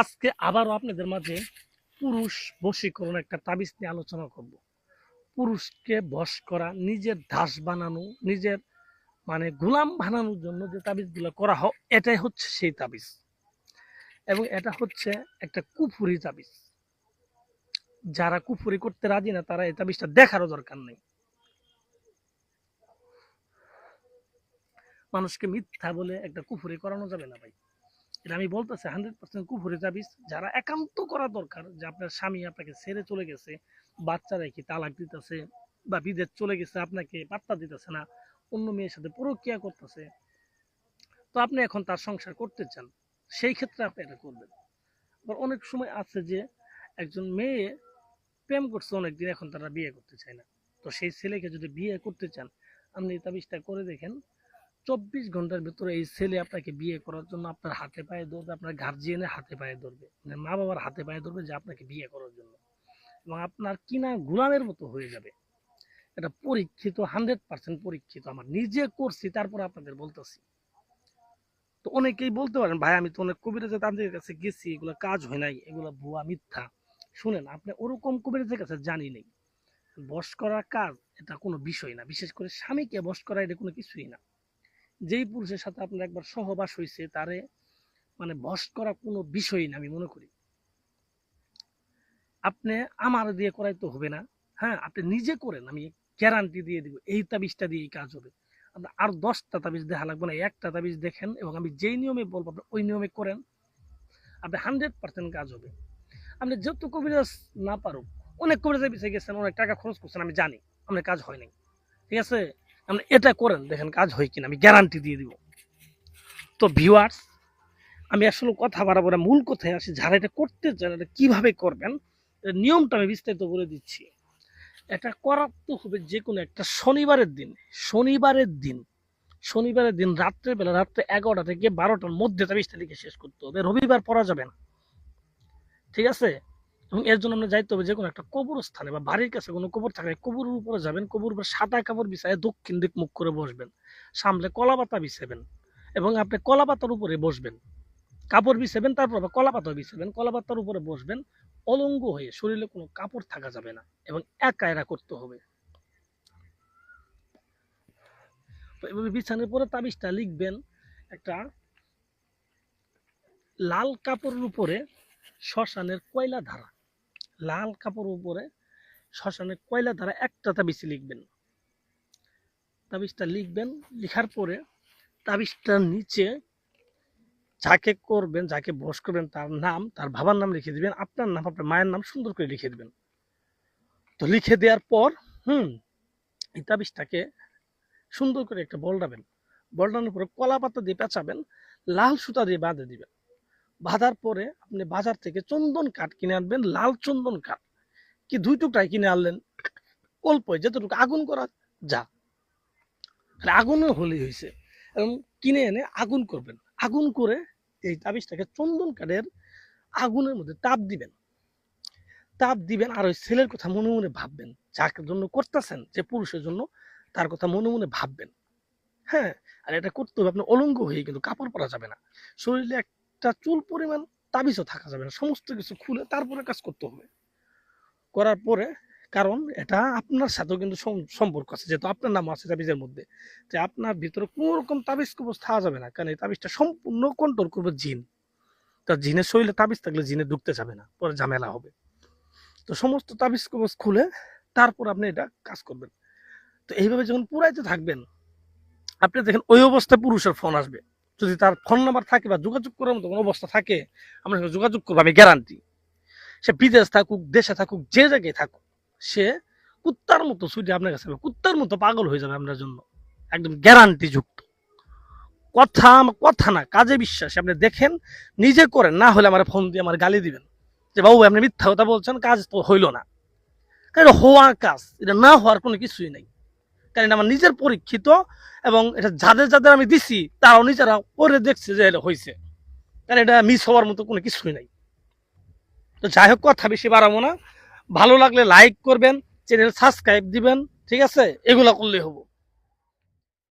আজকে আবারও আপনাদের মাঝে পুরুষ বশীকরণ একটা তাবিজ নিয়ে আলোচনা করব। পুরুষকে বশ করা, নিজের দাস বানানো, নিজের গোলাম বানানোর জন্য যে তাবিজগুলো করা হয়, এটাই হচ্ছে সেই তাবিজ। এবং এটা হচ্ছে একটা কুফুরি তাবিজ। যারা কুফুরি করতে রাজি না তারা এই তাবিজটা দেখারও দরকার নেই। মানুষকে মিথ্যা বলে একটা কুফুরি করানো যাবে না ভাই। এটা আমি বলতেছি 100% কুফুরি তাবিজ। যারা একান্ত করা দরকার, যে আপনার স্বামী আপনাকে ছেড়ে চলে গেছে, বাচ্চা রেখে তালাক দিতেছে, বা বিদেশ চলে গেছে, আপনাকে পাত্তা দিতেছে না, অন্য মেয়ের সাথে প্রক্রিয়া করতেছে, তো আপনি এখন তার সংসার করতে চান, সেই ক্ষেত্রে আপনি এটা করবেন। আবার অনেক সময় আছে যে একজন মেয়ে প্রেম করছে অনেকদিন, এখন তারা বিয়ে করতে চায় না, তো সেই ছেলেকে যদি বিয়ে করতে চান, আপনি এই তাবিজটা করে দেখেন। 24 ঘন্টার ভিতরে এই ছেলে আপনাকে বিয়ে করার জন্য আপনার হাতে পায়ে ধরবে, আপনার গার্জিয়ানের হাতে পায়ে ধরবে, মানে মা বাবার হাতে পায়ে ধরবে, যে আপনাকে বিয়ে করার জন্য, এবং আপনার কিনা গোলামের মতো হয়ে যাবে। এটা পরীক্ষিত, 100% পরীক্ষিত, আমার নিজে করছি, তারপর আপনাদের বলতেছি। তো অনেকেই বলতে পারেন, ভাই আমি তো অনেক কবিরাজের তান্ত্রিকের কাছে গেছি, এগুলো কাজ হয় নাই, এগুলো ভুয়া মিথ্যা। শুনেন, আপনি ওরকম কবিরাজের কাছে জানি নেই। বশ করার কাজ এটা কোনো বিষয় না, বিশেষ করে স্বামীকে বশ করা এটা কোনো কিছুই না। যেই পুরুষের সাথে আপনার একবার সহবাস হয়েছে, তারে বশ করা কোনো বিষয়ই না আমি মনে করি। আপনি আমার দিয়ে করাইতে হবে না, হ্যাঁ আপনি নিজে করেন, আমি গ্যারান্টি দিয়ে দিব এই তাবিজটা দিয়ে কাজ হবে। আপনার আর 10টা তাবিজ দেখা লাগবে না, একটা তাবিজ দেখেন এবং আমি যেই নিয়মে বলবো আপনি ওই নিয়মে করেন, আপনি 100% কাজ হবে। আপনি যত কবিরাজ না পারুক, অনেক কবিরাজের পিছিয়ে গেছেন, অনেক টাকা খরচ করছেন, আমি জানি আপনার কাজ হয় নাই, ঠিক আছে? আপনি এটা করেন, দেখেন কাজ হয় কিনা, আমি গ্যারান্টি দিয়ে দিব। তো ভিউয়ার্স, আমি আসলে কথা বাড়াবো না, মূল কথায় আসি। যারা এটা করতে চান, এটা কিভাবে করবেন, নিয়মটা আমি বিস্তারিত বলে দিচ্ছি। এটা করার তো হবে যে কোনো একটা শনিবারের দিন। শনিবারের দিন শনিবারের দিন রাত্রে 11টা থেকে 12টার মধ্যে তাবিজটা লিখে শেষ করতে হবে। রবিবার পড়া যাবে না, ঠিক আছে? এবং এর জন্য আমরা যাইতে হবে যে কোনো একটা কবরস্থানে, বা বাড়ির কাছে কোনো কবর থাকলে কবরের উপরে যাবেন, কবর উপরে সাদা কাপড় বিছায় দক্ষিণ দিক মুখ করে বসবেন, সামনে কলা পাতা বিছাবেন, এবং আপনি কলা পাতার উপরে বসবেন, কাপড় বিছাবেন, তারপর আবার কলা পাতা বিছাবেন, কলা পাতার উপরে বসবেন, অলঙ্গ হয়ে, শরীরে কোনো কাপড় থাকা যাবে না, এবং একা এরা করতে হবে। তো এভাবে বিছানোর পরে তাবিজটা লিখবেন। একটা লাল কাপড়ের উপরে শ্মশানের কয়লা ধারা, লাল কাপড়ের উপরে শ্মশানের কয়লা ধারা একটা তাবিজ লিখবেন। তাবিজটা লিখবেন, লিখার পরে তাবিজটার নিচে যাকে করবেন, যাকে বশ করবেন, তার নাম, তার বাবার নাম লিখে দিবেন, আপনার নাম, আপনার মায়ের নাম সুন্দর করে লিখে দিবেন। তো লিখে দেওয়ার পর এই তাবিজটাকে সুন্দর করে একটা বলডাবেন, বলডানোর পরে কলা পাতা দিয়ে পেঁচাবেন, লাল সুতা দিয়ে বাঁধে দিবেন। বাঁধার পরে আপনি বাজার থেকে চন্দন কাঠ কিনে আনবেন, লাল চন্দন কাঠ, কি 2 টুকরায় কিনে আনলেন, অল্প যতটুকু আগুন করা যা, আগুনও হলেই হয়েছে। এবং কিনে এনে আগুন করবেন, আগুন করে এই তাবিজটাকে চন্দন কাঠের আগুনের মধ্যে তাপ দিবেন, তাপ দিবেন। আর ওই ছেলের কথা মনে মনে ভাববেন, যার জন্য করতেছেন, যে পুরুষের জন্য, তার কথা মনে মনে ভাববেন। হ্যাঁ, আর এটা করতে হবে আপনি অলঙ্গ হয়ে, কিন্তু কাপড় পরা যাবে না, শরীরে একটা চুল পরিমাণ তাবিজও থাকা যাবে না, সমস্ত কিছু খুলে তারপরে কাজ করতে হবে। করার পরে, কারণ এটা আপনার সাথেও কিন্তু সম্পর্ক আছে, যেহেতু আপনার নাম আছে তাবিজের মধ্যে, যে আপনার ভিতরে কোনো রকম তাবিজ কবজ থাকা যাবে না, কারণ এই তাবিজটা সম্পূর্ণ কন্ট্রোল করবে জিন। তা জিনের শরীরে তাবিজ থাকলে জিনে ঢুকতে যাবে না, পরে ঝামেলা হবে। তো সমস্ত তাবিজ কবজ খুলে তারপর আপনি এটা কাজ করবেন। তো এইভাবে যখন পুরাইতে থাকবেন, আপনি দেখেন ওই অবস্থায় পুরুষের ফোন আসবে, যদি তার ফোন নাম্বার থাকে বা যোগাযোগ করার মতো কোনো অবস্থা থাকে, আমরা যোগাযোগ করবো, আমি গ্যারান্টি। সে বিদেশ থাকুক, দেশে থাকুক, যে জায়গায় থাকুক, সে কুত্তার মতো ছুটে আপনার কাছে, কুত্তার মতো পাগল হয়ে যাবে আপনার জন্য, একদম গ্যারান্টি যুক্ত কথা। কথা না, কাজে বিশ্বাস। আপনি দেখেন, নিজে করেন, না হলে আমার ফোন দিয়ে আমার গালি দিবেন, যে বাবু আপনি মিথ্যা কথা বলছেন, কাজ তো হইল না। কারণ এটা হওয়ার কাজ, এটা না হওয়ার কোনো কিছুই নেই, কারণ এটা আমার নিজের পরীক্ষিত, এবং এটা যাদের যাদের আমি দিছি তারাও নিজেরা করে দেখছে যে এটা হয়েছে, কারণ এটা মিস হওয়ার মতো কোনো কিছুই নাই। তো যাই হোক, কথা বেশি বাড়াবো না, ভালো লাগলে লাইক করবেন, চ্যানেল সাবস্ক্রাইব দিবেন, ঠিক আছে? এগুলা করলে হবো।